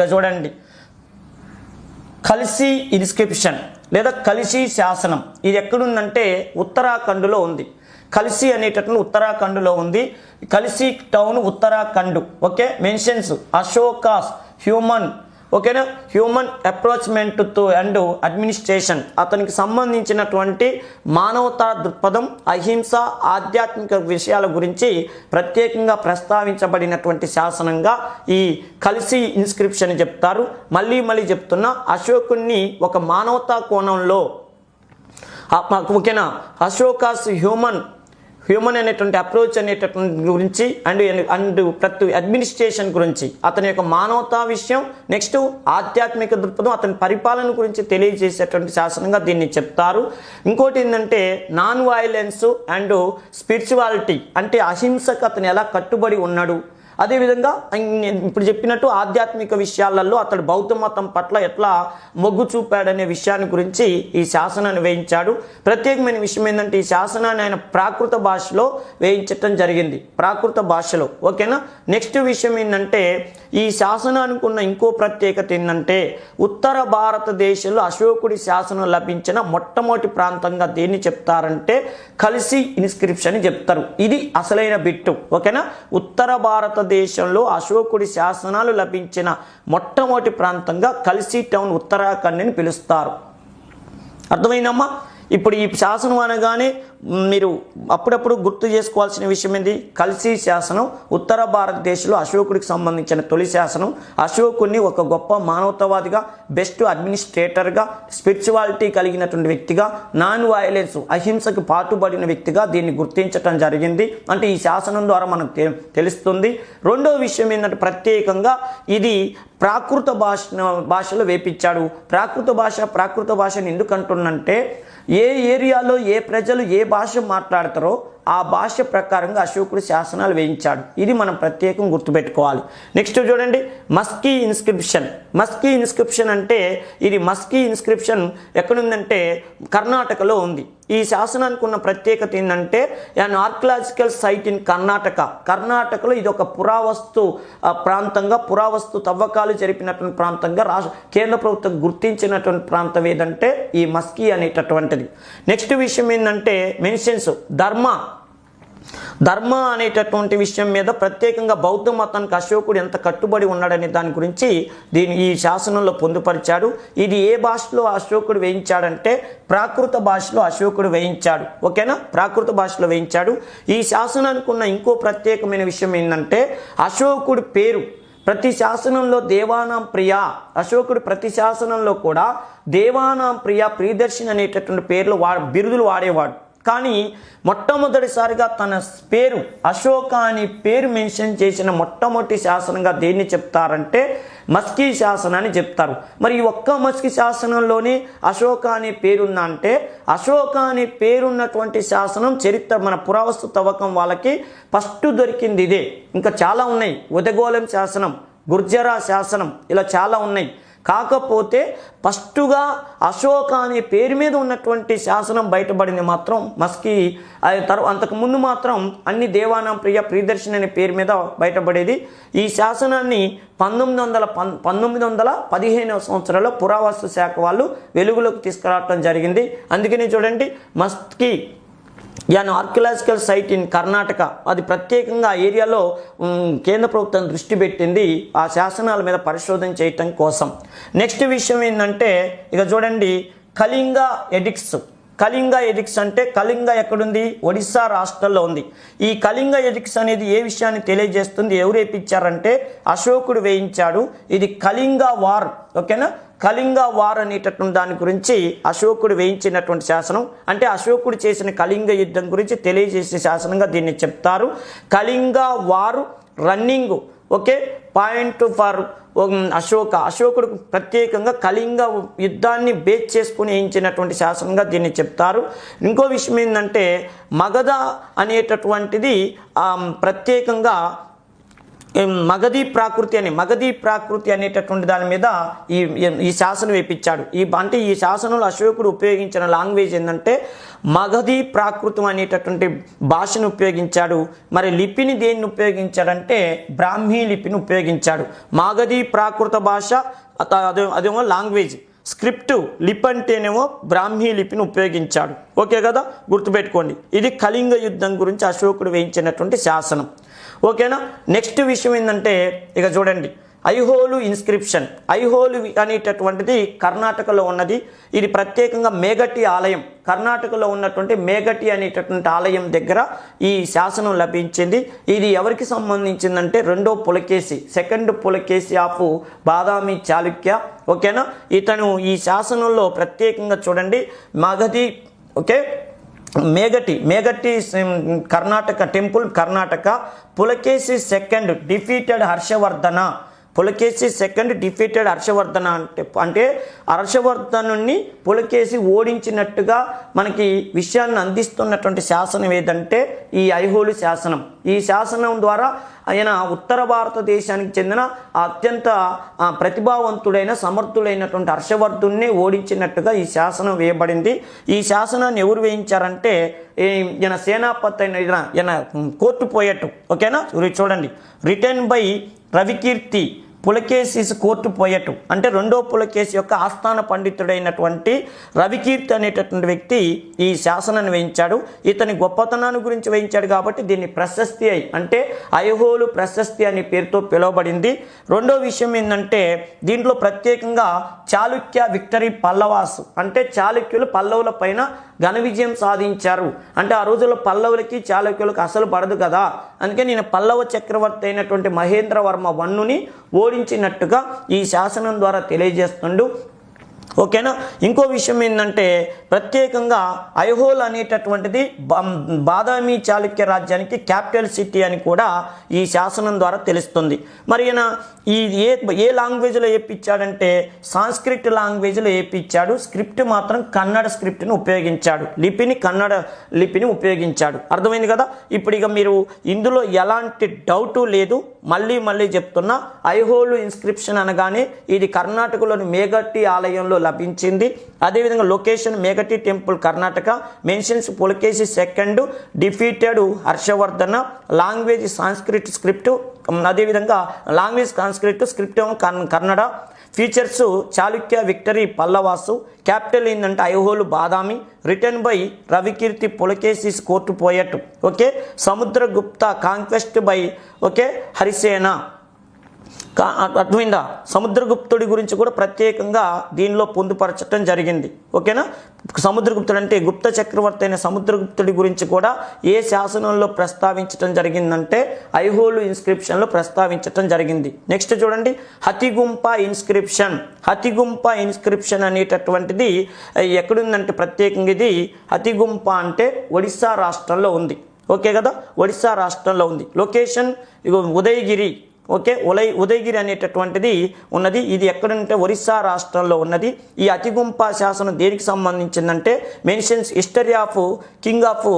చూడండి, కల్సి ఇన్స్క్రిప్షన్ లేదా కల్సి శాసనం ఇది ఎక్కడుందంటే ఉత్తరాఖండ్లో ఉంది. కల్సి అనేటటువంటి ఉత్తరాఖండ్లో ఉంది. Kalsi town Uttarakhand. Okay, mentions Ashoka's human, ఓకేనా, human approachment to and administration. అతనికి సంబంధించినటువంటి మానవతా దృక్పథం, అహింస, ఆధ్యాత్మిక విషయాల గురించి ప్రత్యేకంగా ప్రస్తావించబడినటువంటి శాసనంగా ఈ కల్సి ఇన్స్క్రిప్షన్ చెప్తారు. మళ్ళీ చెప్తున్నా, అశోకుణ్ణి ఒక మానవతా కోణంలో, ఓకేనా, అశోకాస్ హ్యూమన్ అనేటువంటి అప్రోచ్ అనేటటువంటి గురించి అండ్ ప్రతి అడ్మినిస్ట్రేషన్ గురించి, అతని యొక్క మానవతా విషయం, నెక్స్ట్ ఆధ్యాత్మిక దృక్పథం, అతని పరిపాలన గురించి తెలియజేసేటువంటి శాసనంగా దీన్ని చెప్తారు. ఇంకోటి ఏంటంటే నాన్ వైలెన్స్ అండ్ స్పిరిచువాలిటీ, అంటే అహింసకు అతను ఎలా కట్టుబడి ఉన్నాడు, అదేవిధంగా ఇప్పుడు చెప్పినట్టు ఆధ్యాత్మిక విషయాలలో అతడు బౌద్ధ మతం పట్ల ఎట్లా మొగ్గు చూపాడనే విషయాన్ని గురించి ఈ శాసనాన్ని వేయించాడు. ప్రత్యేకమైన విషయం ఏంటంటే ఈ శాసనాన్ని ఆయన ప్రాకృత భాషలో వేయించటం జరిగింది, ప్రాకృత భాషలో. ఓకేనా. నెక్స్ట్ విషయం ఏంటంటే ఈ శాసనానికి ఉన్న ఇంకో ప్రత్యేకత ఏంటంటే ఉత్తర భారతదేశంలో అశోకుడి శాసనం లభించిన మొట్టమొదటి ప్రాంతంగా దేన్ని చెప్తారంటే కల్సి ఇన్స్క్రిప్షన్ చెప్తారు. ఇది అసలైన బిట్టు. ఓకేనా. ఉత్తర భారతదేశంలో అశోకుడి శాసనాలు లభించిన మొట్టమొదటి ప్రాంతంగా కల్సి టౌన్ ఉత్తరాఖండ్ అని పిలుస్తారు. అర్థమైందమ్మా? ఇప్పుడు ఈ శాసనం అనగానే మీరు అప్పుడప్పుడు గుర్తు చేసుకోవాల్సిన విషయం ఏంటి? కల్సి శాసనం ఉత్తర భారతదేశంలో అశోకుడికి సంబంధించిన తొలి శాసనం. అశోకుడిని ఒక గొప్ప మానవతావాదిగా, బెస్ట్ అడ్మినిస్ట్రేటర్గా, స్పిరిచువాలిటీ కలిగినటువంటి వ్యక్తిగా, నాన్ వైలెన్స్ అహింసకు పాటుపడిన వ్యక్తిగా దీన్ని గుర్తించడం జరిగింది. అంటే ఈ శాసనం ద్వారా మనకు తెలుస్తుంది. రెండో విషయం ఏంటంటే ప్రత్యేకంగా ఇది ప్రాకృత భాషలో వేపించాడు. ప్రాకృత భాషని ఎందుకు అంటున్నంటే ఏ ఏరియాలో ఏ ప్రజలు ఏ భాష మాట్లాడతారో ఆ భాష ప్రకారంగా అశోకుడు శాసనాలు వేయించాడు. ఇది మనం ప్రత్యేకం గుర్తుపెట్టుకోవాలి. నెక్స్ట్ చూడండి, మస్కీ ఇన్స్క్రిప్షన్ అంటే ఇది మస్కీ ఇన్స్క్రిప్షన్ ఎక్కడుందంటే కర్ణాటకలో ఉంది. ఈ శాసనానికి ఉన్న ప్రత్యేకత ఏంటంటే an archaeological site in కర్ణాటకలో ఇది ఒక పురావస్తు ప్రాంతంగా, పురావస్తు తవ్వకాలు జరిపినటువంటి ప్రాంతంగా కేంద్ర ప్రభుత్వం గుర్తించినటువంటి ప్రాంతం ఏదంటే ఈ మస్కీ అనేటటువంటిది. నెక్స్ట్ విషయం ఏంటంటే మెన్షన్స్ ధర్మ అనేటటువంటి విషయం మీద ప్రత్యేకంగా బౌద్ధ మతానికి అశోకుడు ఎంత కట్టుబడి ఉన్నాడనే దాని గురించి ఈ శాసనంలో పొందుపరిచాడు. ఇది ఏ భాషలో అశోకుడు వేయించాడంటే ప్రాకృత భాషలో అశోకుడు వేయించాడు. ఓకేనా, ప్రాకృత భాషలో వేయించాడు. ఈ శాసనానికి ఉన్న ఇంకో ప్రత్యేకమైన విషయం ఏంటంటే అశోకుడి పేరు ప్రతి శాసనంలో దేవానాం ప్రియ, అశోకుడు ప్రతి శాసనంలో కూడా దేవానాం ప్రియదర్శిని అనేటటువంటి బిరుదులు వాడేవాడు. కానీ మొట్టమొదటిసారిగా తన పేరు అశోక అని పేరు మెన్షన్ చేసిన మొట్టమొదటి శాసనంగా దేన్ని చెప్తారంటే మస్కీ శాసనాన్ని చెప్తారు. మరి ఈ ఒక్క మస్కీ శాసనంలోనే అశోక అనే పేరుందా అంటే అశోక అనే పేరున్నటువంటి శాసనం చరిత్ర మన పురావస్తు తవ్వకం వాళ్ళకి ఫస్ట్ దొరికింది ఇదే. ఇంకా చాలా ఉన్నాయి, ఉదగోళం శాసనం, గుర్జరా శాసనం, ఇలా చాలా ఉన్నాయి. కాకపోతే ఫస్టుగా అశోక అనే పేరు మీద ఉన్నటువంటి శాసనం బయటపడింది మాత్రం మస్కీ. అంతకుముందు మాత్రం అన్ని దేవానాం ప్రియదర్శిని అనే పేరు మీద బయటపడేది. ఈ శాసనాన్ని 1915వ సంవత్సరంలో పురావస్తు శాఖ వాళ్ళు వెలుగులోకి తీసుకురావడం జరిగింది. అందుకని చూడండి, Maski archaeological site in Karnataka, అది ప్రత్యేకంగా ఆ ఏరియాలో కేంద్ర ప్రభుత్వం దృష్టి పెట్టింది ఆ శాసనాల మీద పరిశోధన చేయటం కోసం. నెక్స్ట్ విషయం ఏంటంటే ఇక చూడండి, కళింగ ఎడిక్ట్స్ అంటే కళింగ ఎక్కడుంది? ఒడిస్సా రాష్ట్రంలో ఉంది. ఈ కళింగ ఎడిక్ట్స్ అనేది ఏ విషయాన్ని తెలియజేస్తుంది? ఎవరు వేయించారంటే అశోకుడు వేయించాడు. ఇది కళింగ వార్. ఓకేనా, కళింగ వార్ అనేటటువంటి దాని గురించి అశోకుడు వేయించినటువంటి శాసనం. అంటే అశోకుడు చేసిన కళింగ యుద్ధం గురించి తెలియజేసే శాసనంగా దీన్ని చెప్తారు. కళింగ వారు రన్నింగ్, ఓకే, పాయింట్ ఫర్ అశోకుడు ప్రత్యేకంగా కళింగ యుద్ధాన్ని బేస్ చేసుకుని వేయించినటువంటి శాసనంగా దీన్ని చెప్తారు. ఇంకో విషయం ఏంటంటే మగధ అనేటటువంటిది ప్రత్యేకంగా మగధీ ప్రాకృతి అనేటటువంటి దాని మీద ఈ శాసనం వేయించాడు. అంటే ఈ శాసనంలో అశోకుడు ఉపయోగించిన లాంగ్వేజ్ ఏంటంటే మగధీ ప్రాకృతం అనేటటువంటి భాషను ఉపయోగించాడు. మరి లిపిని దేన్ని ఉపయోగించాడంటే బ్రాహ్మీ లిపిని ఉపయోగించాడు. మగధీ ప్రాకృత భాష అదేమో లాంగ్వేజ్, స్క్రిప్ట్ లిపి అంటేనేమో బ్రాహ్మీ లిపిని ఉపయోగించాడు. ఓకే కదా, గుర్తుపెట్టుకోండి. ఇది కళింగ యుద్ధం గురించి అశోకుడు వేయించినటువంటి శాసనం. ఓకేనా. నెక్స్ట్ విషయం ఏంటంటే ఇక చూడండి, ఐహోలు ఇన్స్క్రిప్షన్. ఐహోలు అనేటటువంటిది కర్ణాటకలో ఉన్నది. ఇది ప్రత్యేకంగా మేగటి ఆలయం, కర్ణాటకలో ఉన్నటువంటి మేగటి అనేటటువంటి ఆలయం దగ్గర ఈ శాసనం లభించింది. ఇది ఎవరికి సంబంధించిందంటే రెండో పులకేసి, సెకండ్ పులకేసి ఆఫ్ బాదామి చాళుక్య. ఓకేనా. ఇతను ఈ శాసనంలో ప్రత్యేకంగా చూడండి మగధి, okay, Meguti Karnataka temple, Karnataka. Pulakeshi second defeated Harshavardhana. Pulakeshi second defeated Harshavardhana అంటే హర్షవర్ధనుని పులకేసి ఓడించినట్టుగా మనకి విషయాన్ని అందిస్తున్నటువంటి శాసనం ఏదంటే ఈ ఐహోలు శాసనం. ఈ శాసనం ద్వారా ఆయన ఉత్తర భారతదేశానికి చెందిన అత్యంత ప్రతిభావంతుడైన సమర్థుడైనటువంటి హర్షవర్ధుని ఓడించినట్టుగా ఈ శాసనం వేయబడింది. ఈ శాసనాన్ని ఎవరు వేయించారంటే ఈయన సేనాపతి అయిన ఈయన కోర్టు పోయేట్టు. ఓకేనా. చూడండి, return by Ravikirti Pulakeshi's court పోయటు. అంటే రెండో పులకేసి యొక్క ఆస్థాన పండితుడైనటువంటి రవికీర్తి అనేటటువంటి వ్యక్తి ఈ శాసనాన్ని వేయించాడు. ఇతని గొప్పతనాన్ని గురించి వేయించాడు కాబట్టి దీన్ని ప్రశస్తి అంటే ఐహోలు ప్రశస్తి అనే పేరుతో పిలువబడింది. రెండో విషయం ఏంటంటే దీంట్లో ప్రత్యేకంగా చాళుక్య విక్టరీ పల్లవాస్, అంటే చాళుక్యులు పల్లవుల పైన ఘన విజయం సాధించారు. అంటే ఆ రోజుల్లో పల్లవులకి చాళుక్యులకు అసలు పడదు కదా, అందుకే నేను పల్లవ చక్రవర్తి అయినటువంటి మహేంద్రవర్మ వన్నుని ఓడించినట్టుగా ఈ శాసనం ద్వారా తెలియజేస్తుండు. ఓకేనా. ఇంకో విషయం ఏంటంటే ప్రత్యేకంగా ఐహోల్ అనేటటువంటిది బాదామి చాళుక్య రాజ్యానికి క్యాపిటల్ సిటీ అని కూడా ఈ శాసనం ద్వారా తెలుస్తుంది. మరి ఈయన ఈ ఏ లాంగ్వేజ్లో వేయించాడంటే సాంస్క్రిట్ లాంగ్వేజ్లో వేయించాడు. స్క్రిప్ట్ మాత్రం కన్నడ స్క్రిప్ట్ని ఉపయోగించాడు, కన్నడ లిపిని ఉపయోగించాడు. అర్థమైంది కదా. ఇప్పుడు ఇక మీరు ఇందులో ఎలాంటి డౌటు లేదు, మళ్ళీ చెప్తున్నా. ఐహోలు ఇన్స్క్రిప్షన్ అనగానే ఇది కర్ణాటకలోని మేగటి ఆలయంలో లభించింది. అదేవిధంగా location Meguti temple, Karnataka. Mentions Pulakeshi second defeated Harshavardhana. Language Sanskrit script, అదేవిధంగా లాంగ్వేజ్ సాంస్క్రిట్ స్క్రిప్ట్ ఏమో Kannada. Features Chalukya victory Pallavas. Capital ఏంటంటే Aihole Badami. Written by Ravikirti Pulakeshi's court poet. Okay. Samudragupta conquest by okay Harisena. అర్థమైందా. సముద్రగుప్తుడి గురించి కూడా ప్రత్యేకంగా దీనిలో పొందుపరచడం జరిగింది. ఓకేనా. సముద్రగుప్తుడు అంటే గుప్త చక్రవర్తి అయిన సముద్రగుప్తుడి గురించి కూడా ఏ శాసనంలో ప్రస్తావించడం జరిగిందంటే ఐహోలు ఇన్స్క్రిప్షన్లో ప్రస్తావించడం జరిగింది. నెక్స్ట్ చూడండి, హతిగుంప ఇన్స్క్రిప్షన్. హతిగుంప ఇన్స్క్రిప్షన్ అనేటటువంటిది ఎక్కడుందంటే ప్రత్యేకంగా ఇది హతిగుంప అంటే ఒడిస్సా రాష్ట్రంలో ఉంది. ఓకే కదా, ఒడిస్సా రాష్ట్రంలో ఉంది. లొకేషన్ ఉదయగిరి. ఓకే, ఉదయగిరి అనేటటువంటిది ఉన్నది. ఇది ఎక్కడంటే ఒరిస్సా రాష్ట్రంలో ఉన్నది. ఈ అతిగుంప శాసనం దేనికి సంబంధించిందంటే mentions history of king of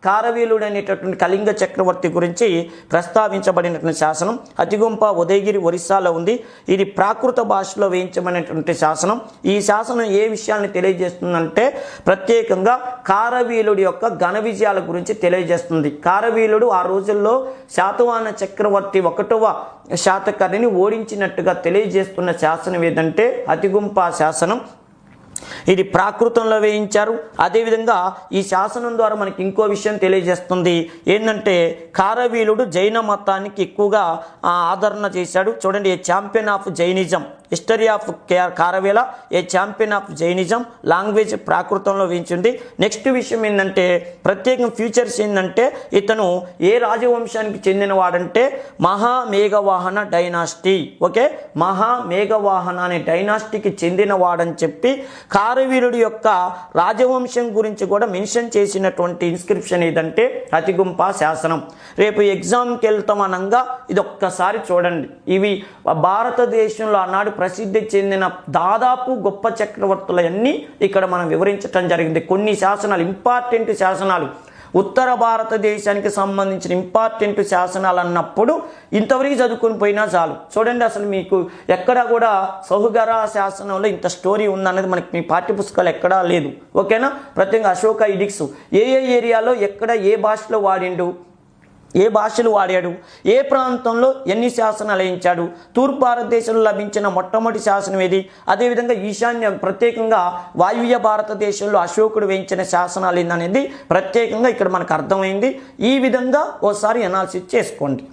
కారవీలుడు అనేటటువంటి కళింగ చక్రవర్తి గురించి ప్రస్తావించబడినటువంటి శాసనం. అతిగుంప ఉదయగిరి ఒరిస్సాలో ఉంది. ఇది ప్రాకృత భాషలో వేయించబడినటువంటి శాసనం. ఈ శాసనం ఏ విషయాన్ని తెలియజేస్తుందంటే ప్రత్యేకంగా కారవీలుడి యొక్క ఘన విజయాల గురించి తెలియజేస్తుంది. కారవీలుడు ఆ రోజుల్లో శాతవాహన చక్రవర్తి 1వ శాతకర్ణిని ఓడించినట్టుగా తెలియజేస్తున్న శాసనం ఏదంటే అతిగుంప శాసనం. ఇది ప్రాకృతంలో వేయించారు. అదేవిధంగా ఈ శాసనం ద్వారా మనకి ఇంకో విషయం తెలియజేస్తుంది ఏంటంటే కారవీలుడు జైన మతానికి ఎక్కువగా ఆదరణ చేశాడు. చూడండి, a champion of Jainism. History of Kharavela, a champion of Jainism. Language ప్రాకృతంలో వేయించింది. నెక్స్ట్ విషయం ఏంటంటే ప్రత్యేకం ఫీచర్స్ ఏంటంటే ఇతను ఏ రాజవంశానికి చెందినవాడంటే మహామేఘవాహన డైనాసిటీ. ఓకే, మహామేఘవాహన అనే డైనాసిటీకి చెందినవాడని చెప్పి కారవీరుడి యొక్క రాజవంశం గురించి కూడా మెన్షన్ చేసినటువంటి ఇన్స్క్రిప్షన్ ఏదంటే అతిగుంప శాసనం. రేపు ఎగ్జామ్కి వెళ్తాం అనగా ఇది ఒక్కసారి చూడండి. ఇవి భారతదేశంలో ఆనాడు ప్రసిద్ధి చెందిన దాదాపు గొప్ప చక్రవర్తులన్నీ ఇక్కడ మనం వివరించటం జరిగింది. కొన్ని శాసనాలు, ఇంపార్టెంట్ శాసనాలు ఉత్తర భారతదేశానికి సంబంధించిన ఇంపార్టెంట్ శాసనాలు అన్నప్పుడు ఇంతవరకు చదువుకొని పోయినా చాలు. చూడండి, అసలు మీకు ఎక్కడా కూడా సహుగర శాసనంలో ఇంత స్టోరీ ఉందన్నది మనకి మీ పాఠ్యపుస్తకాలు ఎక్కడా లేదు. ఓకేనా? ప్రత్యేకంగా అశోక ఎడిక్ట్స్ ఏ ఏరియాలో ఎక్కడ ఏ భాషలో వాడిండు, ఏ భాషలు వాడాడు, ఏ ప్రాంతంలో ఎన్ని శాసనాలు వేయించాడు, తూర్పు భారతదేశంలో లభించిన మొట్టమొదటి శాసనం ఏది, అదేవిధంగా ఈశాన్యం ప్రత్యేకంగా వాయువ్య భారతదేశంలో అశోకుడు వేయించిన శాసనాలు ఏందనేది ప్రత్యేకంగా ఇక్కడ మనకు అర్థమైంది. ఈ విధంగా ఓసారి అనాలిసిస్ చేసుకోండి.